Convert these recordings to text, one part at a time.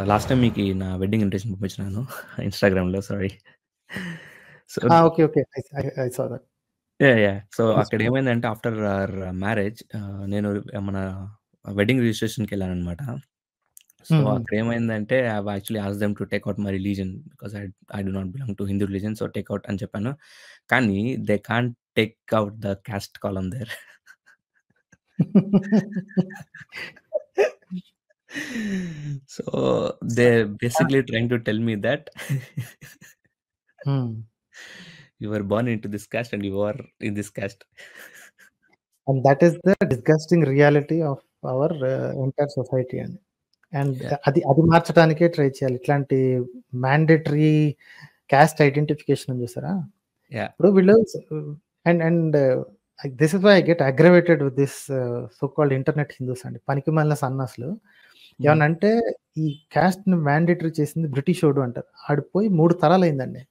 Last time మీకి నా wedding invitation పంపించినాను ఇన్‌స్టాగ్రామ్‌లో sorry. So okay. Okay. I saw that. Yeah! So అక్కడేమైందంటే ఆఫ్టర్ అవర్ మ్యారేజ్ నేను మన వెడ్డింగ్ రిజిస్ట్రేషన్‌కెళ్ళాననమాట. సో అక్కడేమైందంటే I have actually asked them to take out my religion because I do not belong to Hindu religion. So take out అని చెప్పాను. కానీ they can't take out the caste column there. So they're basically trying to tell me that you were born into this caste and you are in this caste. And that is the disgusting reality of our entire society అండి. And Yeah. అది మార్చడానికే try చేయాలి. ఇట్లాంటి mandatory cost identification ఉంది చూసారా? Yeah. ఇప్పుడు వీళ్ళు and this is why I get aggravated with this so called internet Hindus అండి. పనికిమాలిన సన్నాసులు. ఏమనంటే ఈ కాస్ట్‌ని మ్యాండేటరీ చేసింది బ్రిటిషోడు అంటారు. ఆడు పోయి 3 తరాలయిందండి.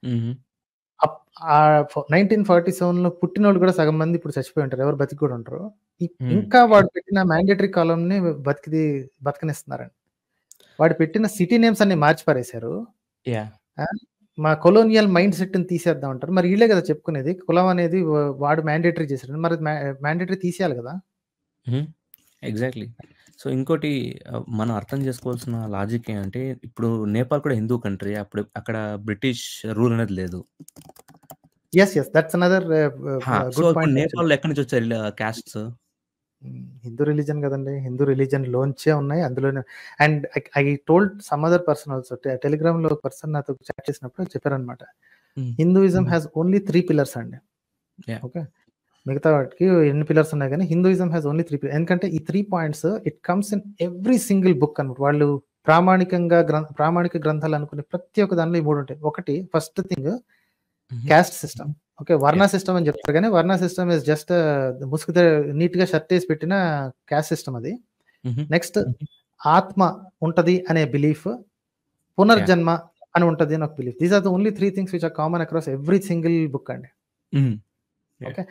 హుహు. 1947లో పుట్టినోళ్ళు కూడా సగం మంది ఇప్పుడు చచ్చిపోయి ఉంటారు. ఎవరు బతికి కూడా ఉండరు. ఇంకా వాడు పెట్టిన మ్యాండేటరీ కాలమ్‌ని బతకనిస్తున్నారండి. వాడు పెట్టిన సిటీ నేమ్స్ అన్ని మార్చి పారేశారు. యాహ్! మా కొలోనియల్ మైండ్ సెట్‌ని తీసేద్దాం అంటారు. మరి ఈళ్ళే కదా చెప్పుకునేది. కులం అనేది వాడు మ్యాండేటరీ చేసాడు. మరి మ్యాండేటరీ తీసేయాలి కదా! ఎగ్జాక్ట్‌లీ. సో ఇంకోటి మనం అర్థం చేసుకోవాల్సిన లాజిక్ ఏంటంటే ఇప్పుడు నేపాల్ కూడా హిందూ కంట్రీ. అక్కడ బ్రిటిష్ రూల్ అనేది లేదు. Yes. That's another so good ఇప్పుడు పాయింట్. నేపాల్‌లో ఎక్కడి నుంచి వచ్చారు ఇలా కాస్ట్స్? హిందూ రిలీజియన్ కదండీ. హిందూ రిలీజియన్ లోంచే ఉన్నాయి. అందులోనే and I told some other person also టెలిగ్రామ్‌లో ఒక పర్సన్ నాతో చాట్ చేసినప్పుడు చెప్పారనమాట. హిందూయిజం హ్యాస్ ఓన్లీ 3 పిల్లర్స్ అండి. యాహ్! ఓకే. మిగతా వాటికి ఎన్ని పిల్లర్స్ ఉన్నాయి కానీ హిందూయిజం హ్యాస్ ఓన్లీ 3 పిల్లర్స్. ఎందుకంటే ఈ 3 points it comes in every single book అన్నమాట. వాళ్ళు ప్రామాణిక గ్రంథాలు అనుకునే ప్రతి ఒక్క దానిలో ఈ 3 ఉంటాయి. ఒకటి first thing cost system. Okay. వర్ణ సిస్టమ్ అని చెప్తారు కానీ వర్ణ సిస్టమ్ ఇస్ జస్ట్ ముసుగుతో నీట్‌గా షర్ట్ ఏసి పెట్టిన కాస్ట్ సిస్టమ్ అది. నెక్స్ట్ ఆత్మ ఉంటది అనే బిలీఫ్, పునర్జన్మ అని ఉంటది అని ఒక belief. These are the only 3 things which are common across every single book అండి. ఓకే.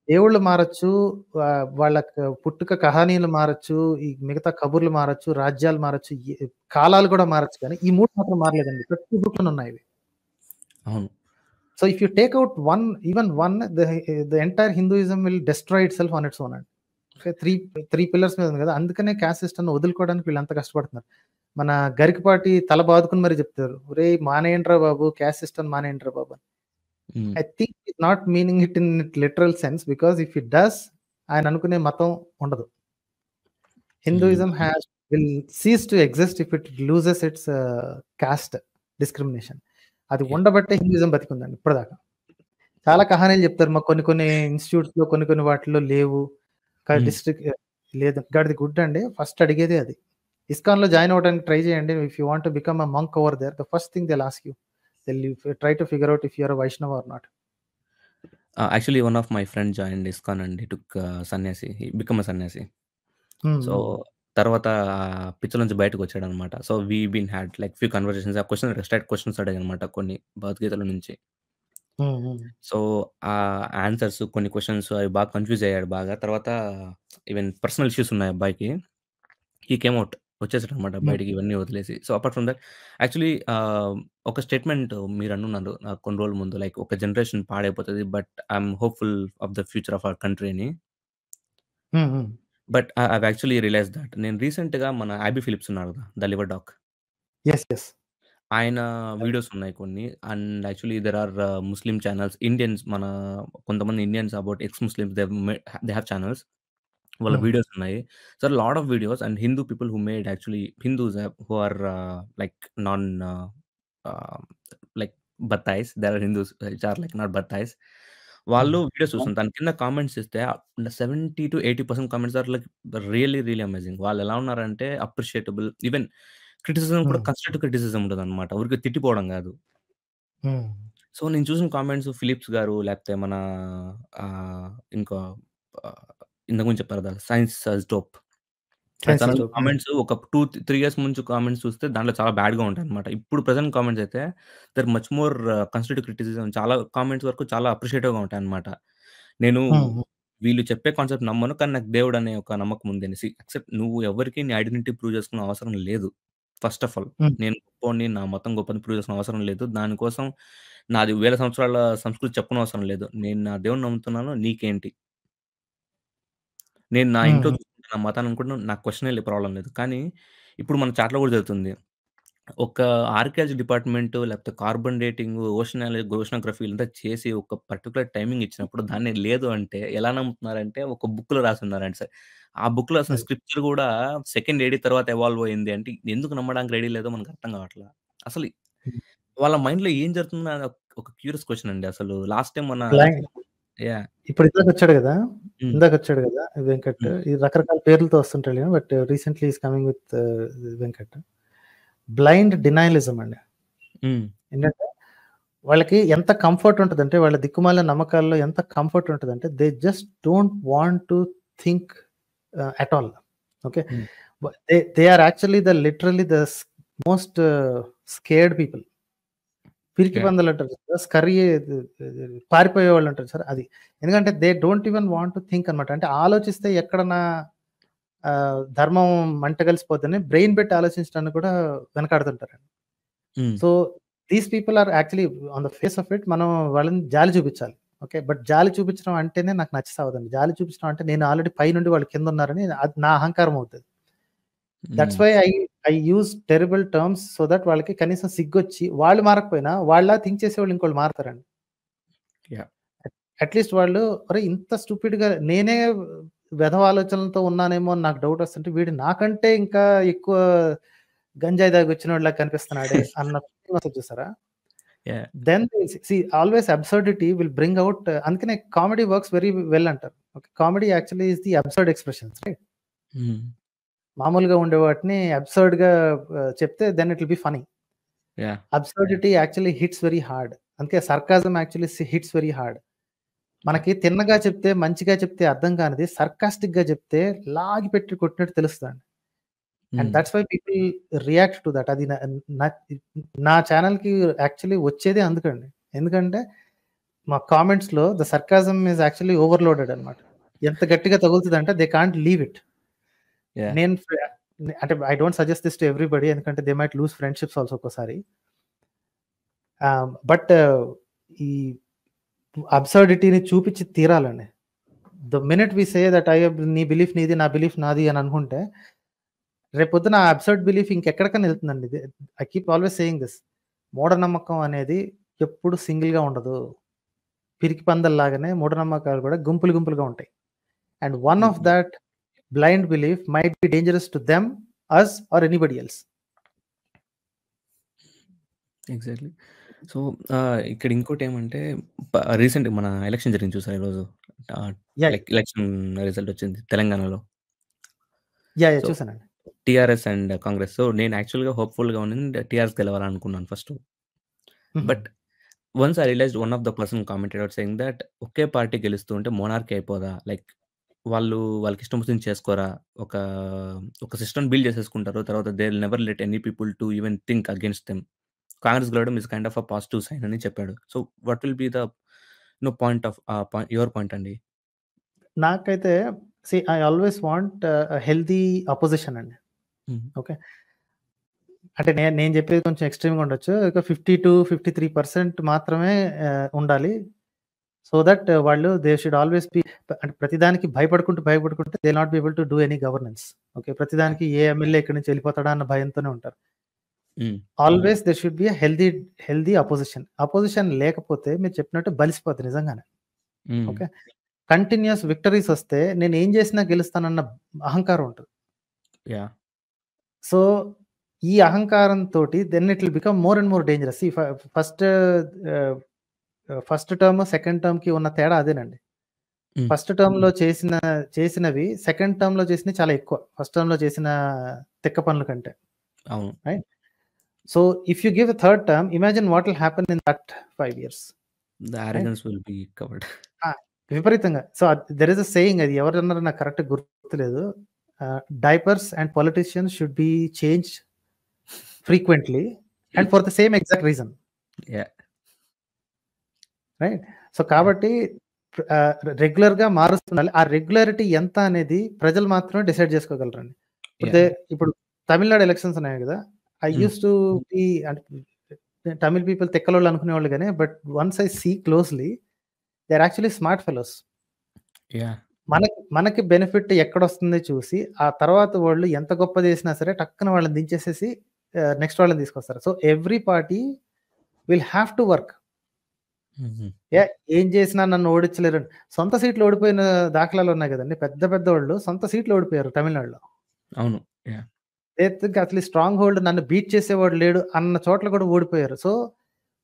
దేవుళ్ళు మారొచ్చు, వాళ్ళ పుట్టుక కహానీలు మారొచ్చు, ఈ మిగతా కబుర్లు మారొచ్చు, రాజ్యాలు మారొచ్చు, కాలాలు కూడా మారొచ్చు కానీ ఈ 3 మాత్రం మారలేదండి. ప్రతి బుక్‌లోనూ ఉన్నాయి ఇవి. అవును. So if you take out even one, the entire Hinduism will destroy itself on its own. Okay, three pillars మీద ఉంది కదా. అందుకనే కాస్ట్ సిస్టమ్ వదులుకోవడానికి వీళ్ళు అంత కష్టపడుతున్నారు. మన గరికపాటి తల బాదుకుని మరి చెప్తారు. ఒరేయ్ మానేయండ్రా బాబు, కాస్ట్ సిస్టమ్ మానేయండ్రా బాబు. I think it not meaning it in literal sense because if it does ఆయన అనుకునే మతం ఉండదు. Hinduism will cease to exist if it loses its caste discrimination. అది ఉండబట్టే హిందూయిజం బతికుందండి ఇప్పటిదాకా. చాలా కహానీలు చెప్తారు. మాకు కొన్ని ఇన్‌స్టిట్యూట్స్‌లో కొన్ని వాటిల్లో లేవు. డిస్ట్రిక్ట్ లేదు. గాడిది గుడ్ అండి. ఫస్ట్ అడిగేదే అది. ఇస్కాన్‌లో జాయిన్ అవ్వడానికి ట్రై చేయండి. If you want to become a monk over there, the first thing they will ask you. They will try to figure out if you are a Vaishnava or not. Actually one of my friend joined ISKCON and he took sannyasi. He become a sannyasi. So తర్వాత పిచ్చ నుంచి బయటకొచ్చాడనమాట. So we been had like few conversations. ఆ straight questions అడిగాననమాట కొన్ని భగవద్గీతలో నుంచి. So ఆ ఆన్సర్స్ కొన్ని క్వెషన్స్ అవి బాగా కన్‌ఫ్యూజ్ అయ్యాడు బాగా. తర్వాత ఈవెన్ పర్సనల్ ఇష్యూస్ ఉన్నాయి అబ్బాయికి. హి కేమ్ ఔట్ వచ్చేసాడనమాట బయటికి ఇవన్నీ వదిలేసి. So apart from that actually ఒక స్టేట్మెంట్ మీరనున్నారు కొన్ని రోజుల ముందు లైక్ ఒక జనరేషన్ పాడైపోతది. But I'm hopeful of the future of our country అని. But I have actually realized that నేను రీసెంట్‌గా మన 'అబీ ఫిలిప్స్' ఉన్నారు కదా! 'The liver doc.' యెస్. ఆయన వీడియోస్ ఉన్నాయి కొన్ని. And actually there are Muslim channels Indians మన కొంతమంది Indians about ex Muslims they have channels. వాళ్ళ వీడియోస్ ఉన్నాయి. So lot of videos and Hindu people who made actually Hindus who are like non like బత్తాయిస్. There are Hindus which are like not బత్తాయిస్. వాళ్ళు videos చూస్తాను. దాని కింద కామెంట్స్ ఇస్తే 70-80% comments are like really amazing. వాళ్ళు ఎలా ఉన్నారంటే అప్రిషియేటబుల్. ఈవెన్ క్రిటిసిజం కూడా కన్‌స్ట్రక్టివ్ క్రిటిసిజం ఉంటదనమాట. ఊరికే తిట్టిపోవడం గాదు. సో నేను చూసిన కామెంట్స్ ఫిలిప్స్ గారు లేకపోతే మన ఇంకో ఇంతకు ముందు చెప్పారు కదా! Science is dope. కామెంట్స్ ఒక 2-3 ఇయర్స్ ముందు కామెంట్స్ చూస్తే దాంట్లో చాలా బ్యాడ్‌గా ఉంటాయన్నమాట. ఇప్పుడు ప్రెజెంట్ కామెంట్స్ అయితే they are much more constructive criticism చాలా కామెంట్స్ వరకు చాలా అప్రిషియేటివ్‌గా ఉంటాయన్నమాట. నేను వీళ్ళు చెప్పే కాన్సెప్ట్ నమ్మను. కానీ నాకు దేవుడు అనే ఒక నమ్మకం ఉంది అనేసి. నువ్వు ఎవరికీ నీ ఐడెంటిటీ ప్రూవ్ చేసుకునే అవసరం లేదు. First of all. హ్మ్. నేను గొప్పోడిని, నా మతం గొప్పని ప్రూవ్ చేయాల్సిన అవసరం లేదు. దానికోసం నాది వేల సంవత్సరాల సంస్కృతి చెప్పనవసరం లేదు. నేను నా దేవుడిని నమ్ముతున్నాను. నీకేంటి? నేను నా ఇంట్లో హ్మ్. చూసుకుంటే నా మతాన్ని అనుకుంటున్నా. నాకు క్వెషనే ప్రాబ్లమ్ లేదు. కానీ ఇప్పుడు మన చాట్‌లో కూడా జరుగుతుంది. ఒక ఆర్కియాలజీ డిపార్ట్‌మెంట్ లేకపోతే కార్బన్ డేటింగ్, ఓషనోగ్రఫీ ఇదంతా చేసి ఒక పర్టిక్యులర్ టైమింగ్ ఇచ్చినప్పుడు దాన్ని లేదు అంటే ఎలా నమ్ముతున్నారంటే ఒక బుక్‌లో రాసున్నారంట సార్. ఆ బుక్‌లో రాసిన అది. స్క్రిప్చర్ గూడా సెకండ్ ఏడీ తర్వాత ఎవాల్వ్ అయింది అంటే ఎందుకు నమ్మడానికి రెడీ లేదో మనకు అర్థం కావట్లా. అసలు హ్మ్. వాళ్ళ మైండ్‌లో ఏం జరుగుతుందో అని ఒక క్యూరియస్ క్వెషన్ అండి. అసలు లాస్ట్ టైమ్ మన బ్లైండ్ యాహ్! ఇప్పుడు ఇందాకొచ్చాడు గదా! హ్మ్. ఇందాకొచ్చాడు గదా! వెంకట్. హ్మ్. ఈ రకరకాల పేర్లతో వస్తుంటాడు గానీ but recently is coming with Venkat. Blind denialism అండి. హ్మ్. ఏంటంటే వాళ్ళకి ఎంత కంఫర్ట్ ఉంటదంటే వాళ్ళ దిక్కుమాలిన నమ్మకాల్లో ఎంత కంఫర్ట్ ఉంటదంటే they just don't want to think at all. Okay. Hmm. They are actually literally most scared people. పిరికి యాహ్! పందులంటారు కదా! పారిపోయేవాళ్ళు ఉంటారు సార్ అది. ఎందుకంటే they don't even want to think అనమాట. అంటే ఆలోచిస్తే ఎక్కడ నా ధర్మం మంట కలిసిపోద్దని బ్రెయిన్ పెట్టి ఆలోచించడానికి కూడా వెనకాడుతుంటారండి. Hmm. So, these people are actually on the face of it మనం వాళ్ళని జాలి చూపించాలి. ఓకే. బట్ జాలి చూపించడం అంటేనే నాకు నచ్చి సావదండి. జాలి చూపించడం అంటే నేను ఆల్రెడీ పైనుండి వాళ్ళు కిందున్నారని అది నా అహంకారం అవుతది. That's hmm. Why I use terrible terms so that వాళ్ళకి కనీసం సిగ్గొచ్చి వాళ్ళు మారకపోయినా వాళ్ళలా థింక్ చేసేవాళ్ళు ఇంకోళ్ళు మారతారండి. యాహ్! అట్‌లీస్ట్ వాళ్ళు అరె! ఇంత స్టూపిడ్‌గా నేనే వెధవ ఆలోచనలతో ఉన్నానేమో అని నాకు డౌట్ వస్తుంటే వీడు నాకంటే ఇంకా ఎక్కువ గంజాయి తాగొచ్చినోడిలా కనిపిస్తున్నాడే అన్న ఫీలింగ్ వస్తది చూసారా? Yeah! Then always absurdity will bring out అందుకనే కామెడీ వర్క్స్ వెరీ వెల్ అంటారు. Okay. Comedy actually is the absurd expressions right? Hmm. మామూలుగా ఉండే వాటిని అబ్సర్డ్‌గా చెప్తే then it will be funny. Yeah! Absurdity actually hits very hard. అందుకే sarcasm actually hits very hard. Yeah! మనకి తిన్నగా చెప్తే, మంచిగా చెప్తే అర్థం కానిది సర్కాస్టిక్‌గా చెప్తే లాగి పెట్టి కొట్టినట్టు తెలుస్తదండి. And hmm. That's why people react to that. అది నా నా ఛానెల్‌కి యాక్చువల్లీ వచ్చేదే అందుకండి. ఎందుకంటే మా కామెంట్స్‌లో the sarcasm is actually overloaded అన్నమాట. ఎంత గట్టిగా తగులుతదంటే they can't leave it. Yeah! నేను అంటే I don't suggest this to everybody ఎందుకంటే they might lose friendships also ఒక్కోసారి. బట్ ఈ అబ్సర్డిటీని చూపించి తీరాలండి. The minute we say that నీ బిలీఫ్ నీది, నా బిలీఫ్ నాది అని అనుకుంటే, రేపొద్దున ఆ అబ్సర్డ్ బిలీఫ్ ఇంకెక్కడికైనా ఎళ్తుందండి. I keep always saying this. మూఢనమ్మకం అనేది ఎప్పుడు సింగిల్‌గా ఉండదు. పిరికి పందల్లాగానే మూఢనమ్మకాలు కూడా గుంపులు గుంపులుగా ఉంటాయి. And one of hmm. That blind belief might be dangerous to them, us or anybody else. Exactly. So, ఇక్కడ ఇంకోటేమంటే రీసెంట్‌గా మన ఎలక్షన్ జరిగింది చూసారా ఈరోజు? ఆహ్, యాహ్! లైక్ ఎలక్షన్ రిజల్ట్ వచ్చింది తెలంగాణలో. యాహ్! సో, చూసానండి. టీఆర్ఎస్ అండ్ కాంగ్రెస్. సో, నేను యాక్చువల్‌గా హోప్‌ఫుల్‌గా ఉండింది టీఆర్ఎస్ గెలవాలనుకున్నాను ఫస్టు. హుహు. But once I realized one of the person commented out saying that ఒకే పార్టీ గెలుస్తూ ఉంటే మోనార్కీ అయిపోదా? లైక్ వాళ్ళకిష్టం వచ్చింది చేసుకోరా? ఒక, ఒక సిస్టమ్‌ని బిల్డ్ చేసేసుకుంటారు. తర్వాత they will never let any people to even think against them. Congress గెలవడం is kind of a positive sign అని చెప్పాడు. So, what will be the point of your point అండి? నాకైతే I always want healthy opposition అండి. Hmm. Okay. అంటే నేను నేను చెప్పేది కొంచెం ఎక్స్‌ట్రీమ్‌గా ఉండొచ్చు. ఒక 50-53% మాత్రమే ఉండాలి. సో దట్ వాళ్ళు దే షుడ్ ఆల్వేస్ బి అంటే ప్రతిదానికి భయపడుకుంటూ they not be able to do any governance. Okay. Yeah! ప్రతిదానికి ఏ ఎమ్మెల్యే ఇక్కడి నుంచి వెళ్ళిపోతాడా అన్న భయంతోనే ఉంటారు. Hmm. Always there should be a healthy opposition. Opposition లేకపోతే మీరు చెప్పినట్టు బలిసిపోద్ది నిజంగానే. హ్మ్. ఓకే. కంటిన్యూయస్ విక్టరీస్ వస్తే నేను ఏం చేసినా గెలుస్తానన్న అహంకారం ఉంటది. యాహ్! సో, ఈ అహంకారంతోటి then it will become more and more dangerous. First first term, second టర్మ్‌కి ఉన్న తేడా అదేనండి. హ్మ్. ఫస్ట్ టర్మ్‌లో చేసినవి సెకండ్ టర్మ్‌లో చేసినవి చాలా ఎక్కువ. ఫస్ట్ టర్మ్‌లో చేసిన తిక్క పనుల కంటే. అవును. Right? So, if you give a third term, imagine what will happen in that 5 years. The right? Arrogance will be covered. ఆ! విపరీతంగా. So, there is a saying అది ఎవరన్నారో నాకు కరెక్ట్‌గా గుర్తులేదు. Diapers and politicians should be changed frequently and for the same exact reason. Yeah! Right? So, yeah! కాబట్టి ఆహ్, రెగ్యులర్‌గా మారుస్తుండాలి. ఆ రెగ్యులారిటీ ఎంత అనేది ప్రజలు మాత్రమే డిసైడ్ చేసుకోగలరండి. యాహ్! ఇప్పుడు తమిళనాడు ఎలక్షన్స్ ఉన్నాయి గదా! I hmm. Used to be Tamil people తిక్కలోళ్ళు అనుకునేవాళ్ళు గానీ, but once I see closely they are actually smart fellows. Yeah! మనకి బెనిఫిట్ ఎక్కడొస్తుంది చూసి, ఆ తర్వాత వాళ్ళు ఎంత గొప్ప చేసినా సరే టక్కున వాళ్ళని దించేసేసి నెక్స్ట్ వాళ్ళని తీసుకొస్తారు. So, every party will have to work. హుహు. ఏం చేసినా నన్ను ఓడించలేరని. సొంత సీట్లు ఓడిపోయిన దాఖలాలున్నాయి గదండీ! పెద్ద పెద్దోళ్ళు సొంత సీట్లు ఓడిపోయారు తమిళనాడులో. అవును. యాహ్! దే థింక్ అసలు ఈ స్ట్రాంగ్ హోల్డ్ నన్ను బీట్ చేసేవాడు లేడు అన్న చోట్ల కూడా ఓడిపోయారు. సో,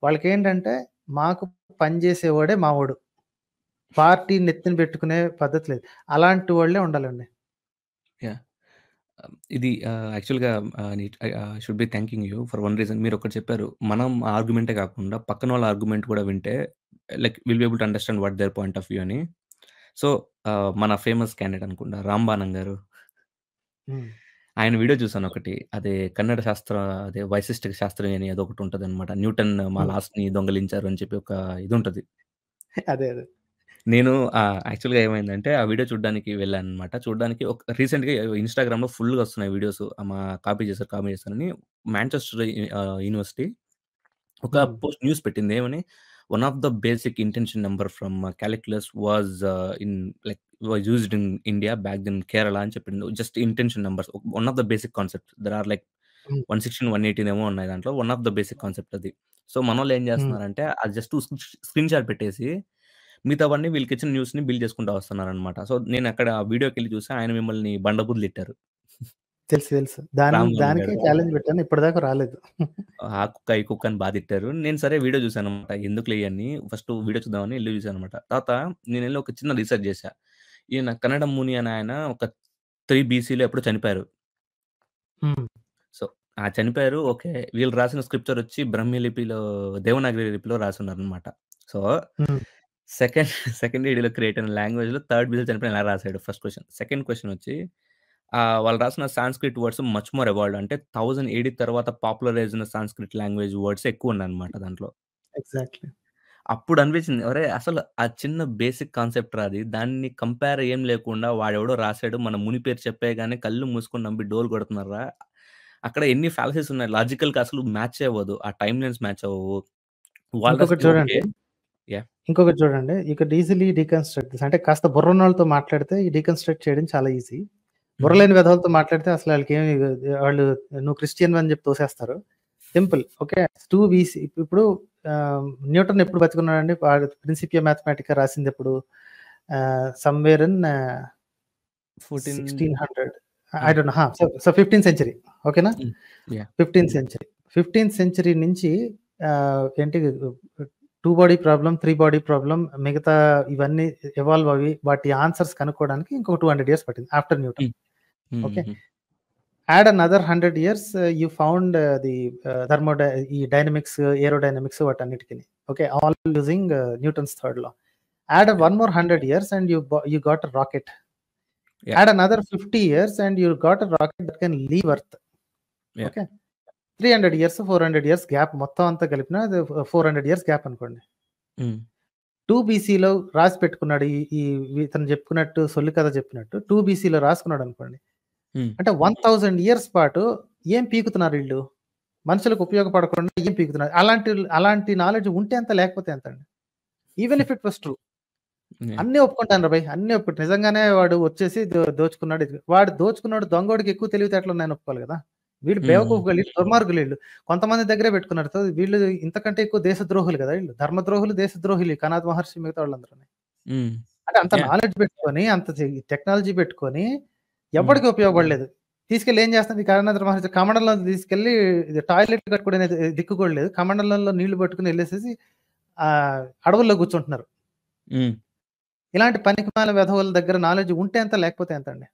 వాళ్ళకేంటంటే మాకు పని చేసేవాడే మావోడు. పార్టీ నెత్తిన పెట్టుకునే పద్ధతి లేదు. అలాంటి వాళ్ళే ఉండాలండి. యాహ్! ఇది యాక్చువల్‌గా should be thanking you for one reason. మీరొకటి చెప్పారు. మనం ఆర్గ్యుమెంటే కాకుండా పక్కనోళ్ళ ఆర్గ్యుమెంట్ కూడా వింటే like will be able to understand what their point of view అని. సో, మన ఫేమస్ క్యాండిడేట్ అనుకుంటా 'రాంబాణం' గారు. హ్మ్. ఆయన వీడియో చూసానొకటి. అదే కన్నడ శాస్త్ర అదే వైశిష్టిక శాస్త్రం అని అదొకటుంటదనమాట. న్యూటన్ మా హ్మ్. లాస్ట్‌ని దొంగిలించారు అని చెప్పి ఒక ఇదుంటది. అదే. నేను యాక్చువల్‌గా ఏమైందంటే, ఆ వీడియో చూడ్డానికి వెళ్ళాననమాట. చూడ్డానికి రీసెంట్‌గా ఇన్‌స్టాగ్రామ్‌లో ఫుల్‌గా వస్తున్నాయి వీడియోస్. కాపీ చేశారని మాంచెస్టర్ యూనివర్సిటీ ఒక హ్మ్. పోస్ట్ న్యూస్ పెట్టింది. ఏమని? One of the basic intention number from calculus was in like was used in India back in Kerala అని చెప్పింది. Just intention numbers. One of the basic concepts. There are like hmm. 116, 118 ఏమో ఉన్నాయి దాంట్లో. One of the basic concept అది. So, మనోళ్ళు ఏం హ్మ్. చేస్తున్నారంటే, అది జస్ట్ స్క్రీన్ షాట్ పెట్టేసి, మిగతావన్నీ వీళ్ళకిచ్చిన న్యూస్‌ని బిల్డ్ చేసుకుంటా వస్తున్నారనమాట. సో, నేనక్కడ ఆ వీడియోకెళ్ళి చూసి ఆయన మిమ్మల్ని బండబూతులిట్టారు. తెలుసు. రామ్మోహన్ దానికే గారు. ఛాలెంజ్ పెట్టాను. ఇప్పటిదాకా రాలేదు. ఆ కుక్క, ఈ కుక్క అని బా తిట్టారు. నేను సరే వీడియో చూసాననమాట. ఎందుకులే ఇయన్నీ ఫస్ట్ వీడియో చూద్దామని ఎళ్లి చూసాననమాట. తర్వాత నేనెళ్లి ఒక చిన్న రిసర్చ్ చేశా. ఈయన కన్నడ ముని అనే ఆయన ఒక 3 బీసీలో ఎప్పుడో చనిపోయారు. హ్మ్. సో, చనిపోయారు. ఓకే. వీళ్ళు రాసిన స్క్రిప్చర్ వచ్చి బ్రహ్మి లిపిలో దేవనాగరి లిపిలో రాసున్నారనమాట. సో, హ్మ్. సెకండ్ సెకండ్ ఏడీలో క్రియేట్ అయిన లాంగ్వేజ్‌లో థర్డ్ బీసీలో చనిపోయిన ఎలా రాసాడు ఫస్ట్ క్వెషన్. సెకండ్ క్వెషన్ వచ్చి వాళ్ళు రాసిన Sanskrit words much more evolved. అంటే 1000 ఏడీ తర్వాత పాపులరైజ్ అయిన సాంస్క్రిట్ లాంగ్వేజ్ వర్డ్స్ ఎక్కువున్నాయన్నమాట దాంట్లో. ఎగ్జాక్ట్‌లీ. అప్పుడు అనిపించింది. అరేయ్! అసలు ఆ చిన్న బేసిక్ కాన్సెప్ట్ రా అది. దాన్ని కంపేర్ ఏం లేకుండా వాడెవడో రాసాడు. మన ముని పేరు చెప్పేయగానే కళ్ళు మూసుకొని నమ్మి డోలు కొడుతున్నార్రా. అక్కడ ఎన్ని ఫాలసీస్ ఉన్నాయి. లాజికల్‌గా అసలు మ్యాచే అవ్వదు. ఆ టైమ్ లైన్స్ మ్యాచ్ అవ్వవు. వాళ్ళు ఇంకొకటి రాసింది ఓకే. చూడండి. Yeah! You can easily deconstruct this. అంటే కాస్త బుర్రున్నోళ్ళతో మాట్లాడితే ఈ డీకన్‌స్ట్రక్ట్ చేయడం చాలా ఈజీ. హుహు. బుర్రలేని వెధవలతో మాట్లాడితే అసలు ఆళ్ళకేమి వాళ్ళు నువ్వు క్రిస్టియన్‌వి అని చెప్పి తోసేస్తారు. సింపుల్. ఓకే. 2 వీసీ ఇప్పుడు న్యూటన్ ఎప్పుడు బతికున్నాడండి? వాడు 'ప్రిన్సిపియా మ్యాథమెటికా' రాసిందెప్పుడు? Somewhere in 14 1600 I hmm. Don't know. So 15థ్ సెంచరీ. ఓకేనా? హ్మ్. యాహ్! 15థ్ సెంచరీ. 15థ్ సెంచరీ నుంచి ఏంటి 2 బాడీ ప్రాబ్లమ్, 3 బాడీ ప్రాబ్లమ్ మిగతా ఇవన్నీ ఎవాల్వ్ అవ్వి వాటి ఆన్సర్స్ కనుక్కోవడానికి ఇంకో 200 ఇయర్స్ పట్టింది ఆఫ్టర్ న్యూటన్. హ్మ్. Hmm. Okay. Hmm. Add another 100 years you found the ఈ డైనమిక్స్, ఏరోడైనమిక్స్ వాటన్నిటికిని. Okay. All using Newton's third law. Add yeah! One more 100 years and you got a rocket. Yeah! Add another 50 years and you got a rocket that can leave Earth. Yeah! Okay. 300 years, 400 years gap మొత్తం అంతా కలిపిన అది 400 years gap అనుకోండి. హ్మ్. 2 బీసీలో రాసి పెట్టుకున్నాడు. ఈ ఈ ఇతను చెప్పుకున్నట్టు సొల్లు కథ చెప్పినట్టు 2 బీసీలో రాసుకున్నాడనుకోండి. హ్మ్. అంటే 1000 ఇయర్స్ పాటు ఏం పీకుతున్నారు ఈళ్ళు? మనుషులకు ఉపయోగపడకుండా ఏం పీకుతున్నారు? అలాంటి నాలెడ్జ్ ఉంటే ఎంత? లేకపోతే ఎంత అండి? Even if it was true. Yeah! అన్నీ ఒప్పుకుంటాను రా భయ్! అన్నీ నిజంగానే వాడు వచ్చేసి దోచుకున్నాడు. వాడు దోచుకున్నోడు దొంగోడికి ఎక్కువ తెలివితేటలున్నాయని ఒప్పుకోవాలి గదా! వీళ్ళు హ్మ్. హ్మ్. బేవకూఫుగాళ్ళు, ఈళ్ళు దుర్మార్గులీళ్ళు. కొంతమంది దగ్గరే పెట్టుకున్నారు. వీళ్ళు ఇంతకంటే ఎక్కువ దేశద్రోహులు గదా! ఈళ్ళు. ధర్మద్రోహులు, దేశద్రోహులు కనాద్ మహర్షి మిగతా వాళ్ళందరూని. హ్మ్. అంటే అంత యాహ్! నాలెడ్జ్ పెట్టుకొని, అంత టెక్నాలజీ పెట్టుకొని హ్మ్. ఎవ్వడికి ఉపయోగపడలేదు. తీసుకెళ్ళి ఏం చేస్తుంది ఈ కరుణాకర మహర్షి కమండలంలో తీసుకెళ్ళి ఇది టాయిలెట్ కట్టుకునే దిక్కు కూడా లేదు. కమండలంలో నీళ్లు పట్టుకొని ఎళ్ళేసేసి అడవుల్లో కూర్చుంటున్నారు. హ్మ్. ఇలాంటి పనికిమాలిన వెధవల దగ్గర నాలెడ్జ్ ఉంటే ఎంత? లేకపోతే ఎంత అండి?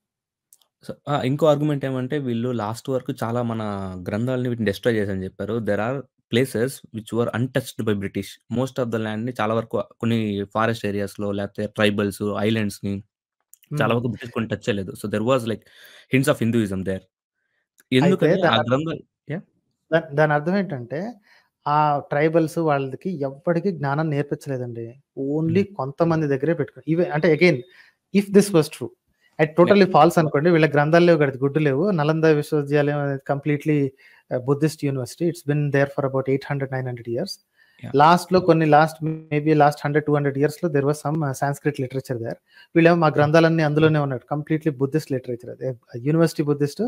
సో, ఇంకో ఆర్గ్యుమెంట్ ఏమంటే వీళ్ళు లాస్ట్ వరకు చాలా మన గ్రంథాలని వీటిని డెస్ట్రాయ్ చేశారని చెప్పారు. There are places which were untouched by British. Most of the ల్యాండ్‌ని చాలా వరకు కొన్ని ఫారెస్ట్ ఏరియాస్‌లో లేకపోతే ట్రైబల్స్, ఐలాండ్స్‌ని చాలా హ్మ్. వరకు బ్రిటిష్ కొన్ని టచ్ చేయలేదు. So, there was like hints of Hinduism there. అయితే ఎందుకని ఆ గ్రంథాలు యాహ్! దాని అర్థం ఏంటంటే, ఆ ట్రైబల్స్ వాళ్ళకి ఎవ్వడికి జ్ఞానం నేర్పించలేదండి. ఓన్లీ హ్మ్. కొంతమంది దగ్గరే పెట్టుకున్నారు. అంటే again if this was true అది టోటల్లీ ఫాల్స్ అనుకోండి. వీళ్ళ గ్రంథాలు లేవు కదా! గుడ్డు లేవు. నలంద విశ్వవిద్యాలయం అనేది completely Buddhist university. It's been there for about 800, 900 years. Yeah! లాస్ట్‌లో కొన్ని మేబీ లాస్ట్ 100, 200 ఇయర్స్‌లో there was some Sanskrit literature there. వీళ్ళేమో మా గ్రంథాలన్నీ అందులోనే ఉన్నాయి. కంప్లీట్‌లీ బుద్ధిస్ట్ లిటరేచర్ అది. University Buddhist.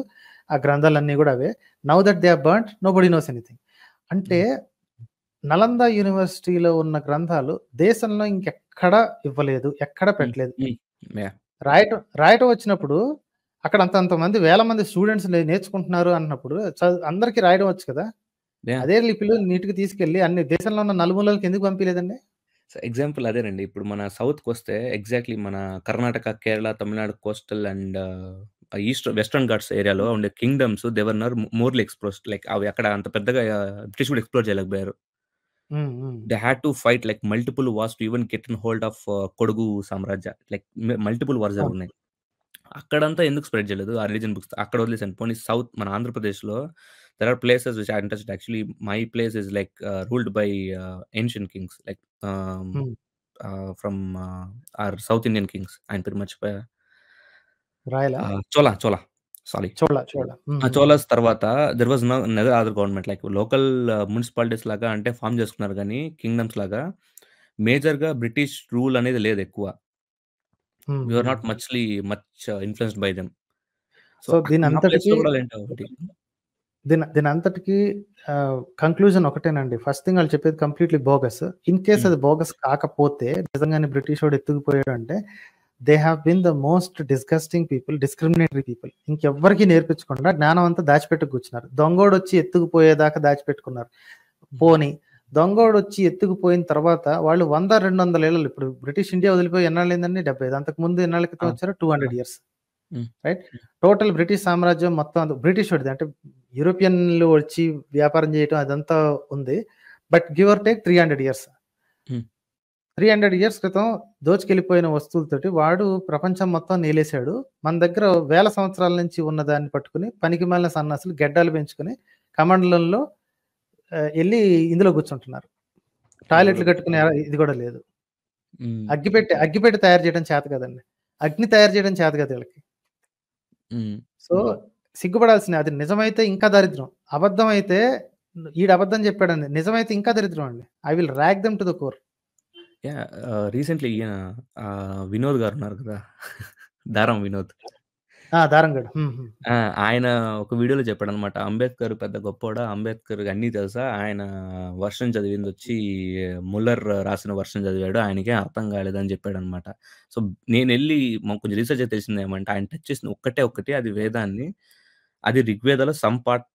ఆ గ్రంథాలన్నీ కూడా అవే. Now that they are burnt nobody knows anything. అంటే నలంద యూనివర్సిటీలో ఉన్న గ్రంథాలు దేశంలో ఇంకెక్కడ ఇవ్వలేదు. ఎక్కడ పెట్టలేదు. యాహ్! రాయటం వచ్చినప్పుడు అక్కడ అంతమంది వేల మంది స్టూడెంట్స్ నేర్చుకుంటున్నారు అన్నప్పుడు అందరికి రాయడం వచ్చు కదా! యాహ్! అదే లిపిలో నీట్‌గా తీసుకెళ్ళి అన్ని దేశంలో ఉన్న నలుమూలలకి ఎందుకు పంపియలేదండి? ఎగ్జాంపుల్ అదేనండి. ఇప్పుడు మన సౌత్‌కొస్తే ఎగ్జాక్ట్‌లీ మన Karnataka, Kerala, Tamil Nadu coastal and Western Ghats ఏరియాలో ఉండే kingdoms they were morely exposed. Like అవి అక్కడ అంత పెద్దగా బ్రిటిష్ కూడా ఎక్స్‌ప్లోర్ చేయలేకపోయారు. They had to fight like multiple wars to even get in hold of Kodagu సామ్రాజ్య. లైక్ మల్టిపుల్ వార్స్ అవును. జరుగున్నాయి. అక్కడంతా ఎందుకు స్ప్రెడ్ చేయలేదు ఆ రిలీజియన్ బుక్స్? అక్కడ వదిలేసాను. పోనీ సౌత్ మన ఆంధ్రప్రదేశ్‌లో there are places which I interested. Actually my place is like ruled by ancient kings like hmm. From our South Indian kings. ఆయన పేరు మర్చిపోయా. రాయలా? చోళ. సారీ. చోళ. చోళాస్ తర్వాత there was neither other government like local municipalities లాగా అంటే form చేసుకున్నారు గానీ kingdoms లాగా మేజర్‌గా బ్రిటిష్ రూల్ అనేది లేదు ఎక్కువ. We are not much influenced by them. So, so నా దీనంతటికి ప్లేస్‌లో గూడా లేండి ఒకటి. దీనంతటికి కంక్లూజన్ ఒకటేనండి. ఫస్ట్ థింగ్ ఆళ్ళు చెప్పేది కంప్లీట్‌లీ బోగస్. ఇన్ కేస్ హ్మ్. అది బోగస్ కాకపోతే నిజంగానే బ్రిటిషోడు ఎత్తుకుపోయాడు అంటే they have been the most disgusting people, discriminatory people. ఇంకెవ్వరికీ నేర్పించకుండా జ్ఞానం అంతా దాచిపెట్టి కూర్చున్నారు. దొంగోడొచ్చి ఎత్తుకుపోయేదాకా దాచిపెట్టుకున్నారు. పోనీ దొంగోడొచ్చి ఎత్తుకుపోయిన తర్వాత వాళ్ళు 100, 200 ఏళ్లలో ఇప్పుడు బ్రిటిష్ ఇండియా వదిలిపోయి ఎన్నాళ్ళయిందండి? 75. అంతకుముందు ఎన్నాళ్ళ క్రితం అవును. వచ్చారు? 200 ఇయర్స్. హ్మ్. రైట్? టోటల్ బ్రిటిష్ సామ్రాజ్యం మొత్తం బ్రిటిషోడిది. అంటే యూరోపియన్‌లు వచ్చి వ్యాపారం చేయటం అదంతా ఉంది. But give or take 300 years. Hmm. 300 years క్రితం దోచుకెళ్ళిపోయిన వస్తువులతోటి వాడు ప్రపంచం మొత్తం నేలేసాడు. మన దగ్గర వేల సంవత్సరాల నుంచి ఉన్న దాన్ని పట్టుకొని పనికిమాలిన సన్నాసులు గెడ్డాలు పెంచుకొని కమండలంలో ఎళ్లి ఇందులో కూర్చుంటున్నారు. అది గూడా టాయిలెట్‌లు కట్టుకునే ఇది కూడా లేదు. హ్మ్. అగ్గిపెట్టె తయారు చేయడం చేత కాదండి. అగ్ని తయారు చేయడం చేత కాదు ఈళ్ళకి. హ్మ్. సో, సిగ్గుపడాల్సిందే. అది నిజమైతే ఇంకా దరిద్రం. అబద్ధం అయితే ఈడు అబద్ధం చెప్పాడని. నిజమైతే ఇంకా దరిద్రం అండి. I will rag them to the core. Yeah! రీసెంట్‌లీ ఈయన వినోద్ గారున్నారు కదా! దారం వినోద్. దారంగడు. హ్మ్. హ్మ్. ఆ! ఆయన ఒక వీడియోలో చెప్పాడనమాట. అంబేద్కర్ పెద్ద గొప్పోడా, అంబేద్కర్‌కి అన్నీ తెలుసా? ఆయన వర్షన్ చదివిందొచ్చి ముల్లర్ రాసిన వర్షన్ చదివాడు. ఆయనకేం అర్థం కాలేదని చెప్పాడనమాట. సో, నేనెళ్ళి కొంచెం రీసెర్చ్ చేసి తెలిసిందేమంటే ఆయన టచ్ చేసింది ఒక్కటి అది వేదాన్ని. అది ఋగ్వేదాలో సమ్ పార్ట్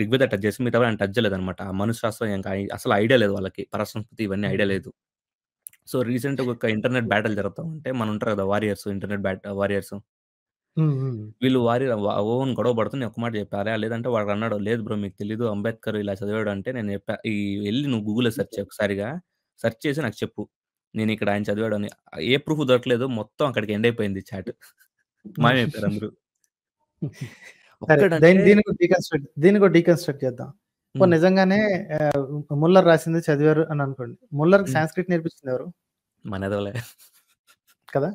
ఋగ్వేద టచ్ చేసి మిగతావి ఆయన టచ్ చేయలేదనమాట. ఆ మనుశాస్త్రం ఇంకా అసలు ఐడియా లేదు వాళ్ళకి. పరసంస్కృతి ఇవన్నీ ఐడియా హ్మ్. లేదు. సో, రీసెంట్‌గా ఒక ఇంటర్నెట్ బ్యాటిల్ జరుగుతా ఉంటే మనుంటారు కదా! Warriors internet warriors. హ్మ్. హ్మ్. వీళ్ళు ఓన్ గొడవ పడుతూ నేను ఒక మాట చెప్పా. అరేయ్! లేదంటే వాడన్నాడు, "లేదు బ్రో మీకు తెలీదు అంబేద్కర్ ఇలా చదివాడు" అంటే నేను చెప్పా, ఎళ్లి నువ్వు గూగుల్‌లో సెర్చ్ చెయి ఒకసారిగా. సెర్చ్ చేసి నాకు చెప్పు. నేనిక్కడ ఆయన చదివాడని. ఏ ప్రూఫ్ దొరకలేదు. మొత్తం అక్కడికి ఎండ్ అయిపోయింది చాట్. హ్మ్. మాయమైపోయారు అందరూ. సరే. ఒక్కడంటే దీన్ని కూడా డీకన్‌స్ట్రక్ట్ చేద్దాం. హ్మ్. నిజంగానే ముల్లర్ రాసింది చదివారు అని అనుకోండి. ముల్లర్‌కి హ్మ్. సాంస్క్రిట్ నేర్పించింది ఎవరు? మనెదవలే. కదా!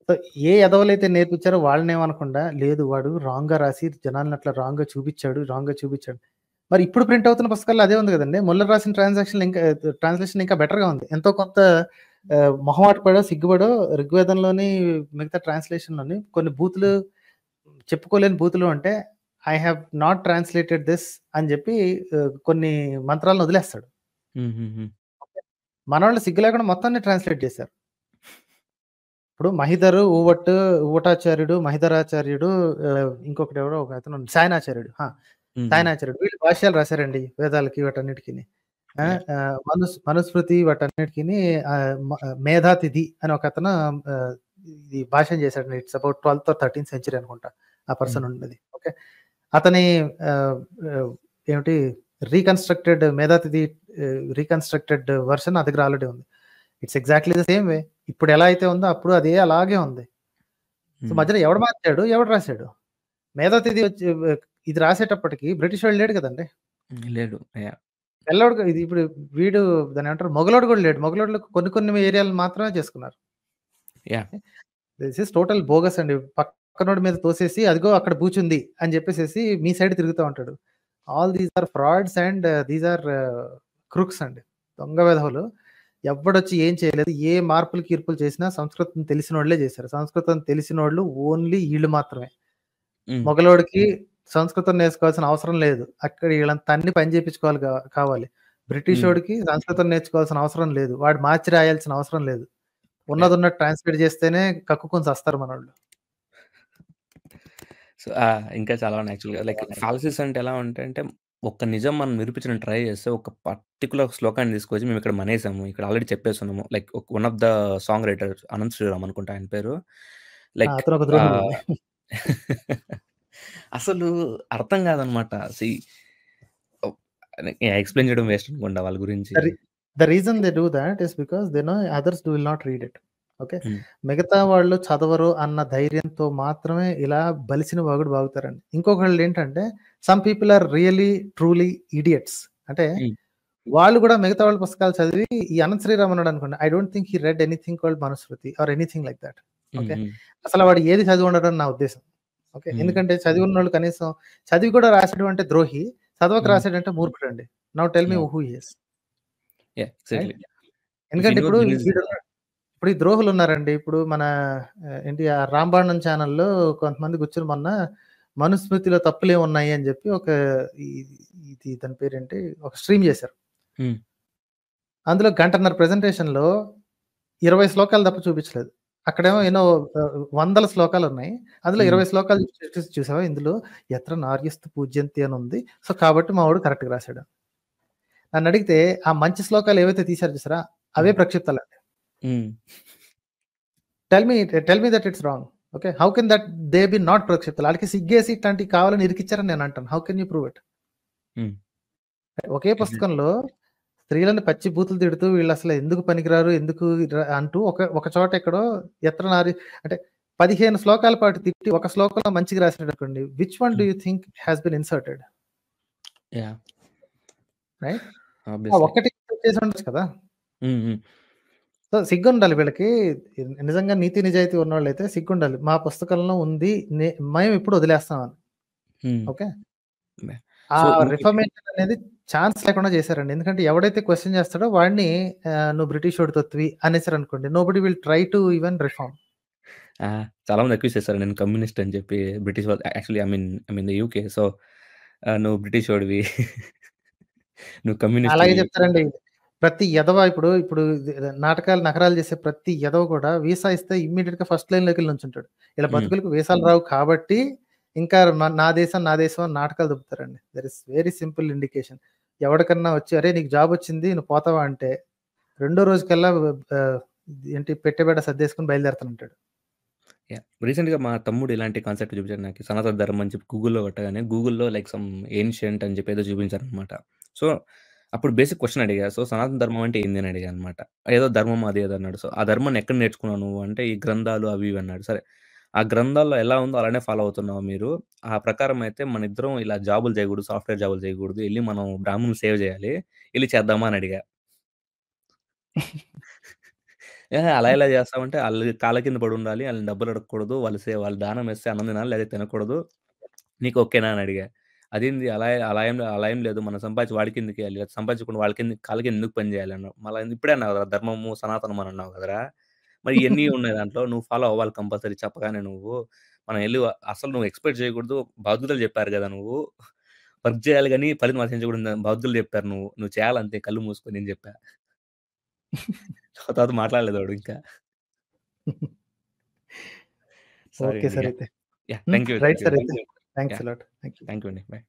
సో, ఏ ఎదవలైతే నేర్పించారో వాళ్ళనేమనకుండా, లేదు వాడు రాంగ్‌గా రాసి జనాల్ని అట్లా రాంగ్‌గా చూపిచ్చాడు. మరి ఇప్పుడు ప్రింట్ అవుతున్న పుస్తకాల్లో అదే ఉంది గదండీ! ముల్లర్ రాసిన ట్రాన్స్‌లేషన్ ఇంకా బెటర్‌గా ఉంది. ఎంతో కొంత మొహమాట పడో, సిగ్గుపడో ఋగ్వేదంలోని మిగతా ట్రాన్స్‌లేషన్‌లోని కొన్ని బూతులు చెప్పుకోలేని బూతులు అంటే, I have not translated this అని జెప్పి కొన్ని మంత్రాలను వదిలేస్తాడు. హుహుహు. మనోళ్ళు సిగ్గు లేకుండా మొత్తాన్ని ట్రాన్స్‌లేట్ జేశారు. ఇప్పుడు ఊవటాచార్యుడు, మహిధరాచార్యుడు ఇంకొకడెవడో ఒకతను సాయనాచార్యుడు. హుహు. సాయనాచార్యుడు వీళ్ళు భాష్యాలు రాసారండి వేదాలకి వాటన్నిటికిని. ఆ! యాహ్! మనుస్మృతి వాటన్నిటికిని మేధాతిథి అని ఒకతను ఇది భాష్యం చేశాడండి. ఇట్స్ అబౌట్ 12థ్ ఆర్ 13థ్ సెంచరీ అనుకుంటా. ఆ హ్మ్. పర్సన్ ఉన్నది. ఓకే. అతని ఆహ్, ఆహ్, ఏమిటి రీకన్‌స్ట్రక్టెడ్ వెర్షన్ నా దగ్గర ఆల్రెడీ ఉంది. It's exactly the same way. ఇప్పుడు ఎలా అయితే ఉందో అప్పుడు అదే అలాగే ఉంది. సో, హ్మ్. మధ్యలో ఎవడు మార్చాడు? ఎవడు రాసాడు? మేధాతిథి వచ్చి ఇది రాసేటప్పటికి బ్రిటిషోడు లేడు కదండీ! లేడు. యాహ్! తెల్లోడు ఇది ఇప్పుడు వీడు దాన్నేమంటారు మొగలోడు కూడా లేడు. మొగలోడులో కొన్ని కొన్ని ఏరియాలు మాత్రమే చేసుకున్నారు. Yeah! This is total bogus అండి. పక్కనోడి మీద తోసేసి అదిగో అక్కడ బూచుంది అని చెప్పేసేసి మీ సైడ్ తిరుగుతా ఉంటాడు. All these are frauds and these are crooks అండి. దొంగ వెధవలు. ఎవ్వడొచ్చి ఏం చేయలేదు. ఏ మార్పులు, కీర్పులు చేసినా సంస్కృతం తెలిసినోళ్ళే చేశారు. సంస్కృతం తెలిసినోళ్ళు ఓన్లీ ఈళ్ళు మాత్రమే. హ్మ్. మొగలోడికి సంస్కృతం నేర్చుకోవాల్సిన అవసరం లేదు. అక్కడ ఈళ్ళని తన్ని పని చేపించుకోవాలి కావాలి. బ్రిటిషోడికి సంస్కృతం నేర్చుకోవాల్సిన అవసరం లేదు. వాడు మార్చి రాయాల్సిన అవసరం లేదు. ఉన్నదున్నట్టు ట్రాన్స్‌లేట్ చేస్తేనే కక్కుకొని సస్తారు మనోళ్ళు. సో, ఇంకా చాలా ఉన్నాయి యాక్చువల్‌గా. లైక్ ఫాల్సీస్ అంటే ఎలా ఉంటాయంటే, ఒక్క నిజం మనం నిరూపించడానికి ట్రై చేస్తే, ఒక పర్టిక్యులర్ శ్లోకాన్ని తీసుకొచ్చి మేమిక్కడ మనేసాము. ఇక్కడ ఆల్రెడీ చెప్పేసున్నాము. Like one of the song writer Anant Sriram అనుకుంటా ఆయన పేరు. లైక్ అతను ఒక ద్రోహుడండి. అసలు అర్థం కాదనమాట. ఓహ్! ఎక్స్‌ప్లెయిన్ చేయడం వేస్ట్ అనుకుంటా వాళ్ళ గురించి. The reason they do that is because they know others will not read it. Okay. హ్మ్. మిగతా వాళ్ళు చదవరు అన్న ధైర్యంతో మాత్రమే ఇలా బలిసిన వాగుడు వాగుతారండి. ఇంకొకళ్ళేంటంటే some people are really truly idiots. అంటే హ్మ్. వాళ్ళు కూడా మిగతా వాళ్ళ పుస్తకాలు చదివి ఈ అనంత్ శ్రీరామ్ ఉన్నాడనుకోండి. I don't think he read anything called Manusmriti or anything like that. Okay. Hmm. అసలు వాడు ఏది చదివి ఉండడని నా ఉద్దేశం. ఓకే. హ్మ్. ఎందుకంటే చదివి ఉన్నోళ్ళు కనీసం చదివి కూడా రాసాడు అంటే ద్రోహి. చదవక హ్మ్. రాసాడంటే మూర్ఖుడండి. Now tell me yeah! Who he is. Yeah! Exactly. Right. If you ఎందుకంటే నో ఇప్పుడు దిస్ ఇప్పుడు ఈ ద్రోహులున్నారండి. ఇప్పుడు మన ఏంటి ఆ 'రాంబాణం' ఛానెల్‌లో కొంతమంది కూర్చొని మొన్న మనుస్మృతిలో తప్పులేమున్నాయి అని చెప్పి ఒక ఈ ఇది దాని పేరేంటి ఒక స్ట్రీమ్ చేశారు. హ్మ్. అందులో గంటన్నర ప్రెజెంటేషన్‌లో 20 శ్లోకాలు తప్ప చూపించలేదు. అక్కడేమో ఎన్నో వందల శ్లోకాలున్నాయి. అందులో హ్మ్. 20 శ్లోకాలు చూసావా ఇందులో యత్ర నార్యస్తు పూజ్యంతి అని ఉంది. సో, కాబట్టి మా వోడు కరెక్ట్‌గా రాసాడు. నన్నడిగితే ఆ మంచి శ్లోకాలు ఏవైతే తీశారో చూసారా? అవే హ్మ్. ప్రక్షిప్తలండి. Hmm. Tell me that it's wrong. Okay. How can that they be not ప్రక్షిప్తలు? ఆళ్ళకి సిగ్గేసి ఇట్లాంటివి కావాలని ఇరికిచ్చారని నేను అంటాను. How can you prove it? Hmm. Okay exactly. పుస్తకంలో స్త్రీలను పచ్చి బూతులు తిడుతూ వీళ్ళసలు ఎందుకు పనికిరారు, ఎందుకు అంటూ ఒక చోట ఎక్కడో ఎత్ర నారి అంటే 15 శ్లోకాల పాటు తిట్టి ఒక శ్లోకంలో మంచిగా రాసాడనుకోండి. Which one do hmm. You think has been inserted? Yeah! Right. ఆ ఆబ్వియస్‌లీ. ఒక్కటి చేసి ఉండొచ్చు కదా! హ్మ్. హ్మ్. సో, సిగ్గుండాలి వీళ్ళకి. నిజంగా నీతి నిజాయితీ ఉన్నోళ్ళైతే సిగ్గుండాలి. మా పుస్తకంలో ఉంది. మేమిప్పుడు వదిలేస్తామని. హ్మ్. ఓకే. మే ఆ సో, ఇంకోటి రిఫర్మేషన్ అనేది ఛాన్స్ లేకుండా చేశారండి. ఎందుకంటే ఎవడైతే క్వెషన్ చేస్తాడో వాడిని నువ్వు బ్రిటిషోడి తొత్తువి అనేసారనుకోండి. Nobody will try to even reform. చాలా మంది అక్యూజ్ చేశారు నేను కమ్యూనిస్ట్ అని చెప్పి బ్రిటిష్ వాళ్ళు actually I mean the UK. So, నువ్వు బ్రిటిషోడివి. నువ్వు అలాగే కమ్యూనిస్ట్‌వి. చెప్తారండి. ప్రతి ఎదవ ఇప్పుడు నాటకాలు, నకరాలు చేసే ప్రతి ఎదవ కూడా వీసా ఇస్తే ఇమ్మీడియేట్‌గా ఫస్ట్ లైన్‌లోకెళ్ళి నుంచుంటాడు. ఇలా హ్మ్. బతుకులకు వీసాలు రావు కాబట్టి ఇంకా నా దేశం, నా దేశం అని నాటకాలు దొబ్బుతారండి. That is very simple indication. ఎవడికన్నా వచ్చి "అరేయ్! నీకు జాబ్ వచ్చింది. నువ్వు పోతావా?" అంటే రెండో రోజుకల్లా ఆహ్, ఏంటి పెట్టెబేడ సర్దేసుకొని బయలుదేరుతానంటాడు. యాహ్! రీసెంట్‌గా మా తమ్ముడు ఇలాంటి కాన్సెప్ట్ చూపించాడు నాకు. సనాతన ధర్మం అని చెప్పి గూగుల్‌లో కొట్టగానే గూగుల్‌లో లైక్ సమ్ ఏన్షియంట్ అని చెప్పి ఏదో చూపించారనమాట. సో, అప్పుడు బేసిక్ క్వెషన్ అడిగా. సో, సనాతన ధర్మం అంటే ఏంది అని అడిగా అనమాట. ఏదో ధర్మం అది ఇది అన్నాడు. సో, ఆ ధర్మాన్ని ఎక్కడ నేర్చుకున్నావు నువ్వు అంటే ఈ గ్రంథాలు అవి ఇవి అన్నాడు. సరే, ఆ గ్రంథాల్లో ఎలా ఉందో అలానే ఫాలో అవుతున్నావా మీరు? ఆ ప్రకారం అయితే మనిద్దరం ఇలా జాబులు చేయకూడదు. సాఫ్ట్‌వేర్ జాబులు చేయకూడదు. ఎళ్లి మనం బ్రాహ్మణుల్ని సేవ చేయాలి. ఎళ్లి చేద్దామా అని అడిగా. ఏహే! అలా ఎలా చేస్తావంటే ఆళ్ళు కాళ్ళ కింద పడుండాలి. ఆళ్ళని డబ్బులు అడగకూడదు. వాళ్ళు దానం ఇస్తే అన్నం తినాలి. లేదా తినకూడదు. నీకు ఓకేనా అని అడిగా. అదేంది అలా ఏం లేదు. మనం సంపాదించి వాడికెందుకియ్యాలి? అది సంపాదించకుండా వాళ్ళ కింద కాళ్ళ కింద ఎందుకు పని చేయాలి అన్నావు. మళ్ళా ఇప్పుడే అన్నావు కదా! ధర్మము, సనాతనం అని అన్నావు కదరా! మరి ఇయన్నీ ఉన్నాయి దాంట్లో. నువ్వు ఫాలో అవ్వాలి కంపల్సరీ చెప్పగానే నువ్వు. మనం ఎళ్లి అసలు నువ్వు ఎక్స్‌పెక్ట్ చేయకూడదు. భగవద్గీతలో చెప్పారు కదా! నువ్వు. వర్క్ చేయాలి గాని ఫలితం ఆశించకూడదని భగవద్గీతలో చెప్పారు నువ్వు. నువ్వు చేయాలంతే కళ్ళు మూసుకొని అని చెప్పా. తర్వాత మాట్లాడలేదు వాడు ఇంకా. సారీ ఓకే అండి. Sir yeah! అయితే. Yeah! Thank you. Right thank you. Sir అయితే. Thanks yeah! A lot. Thank you. Thank you అండి. బై.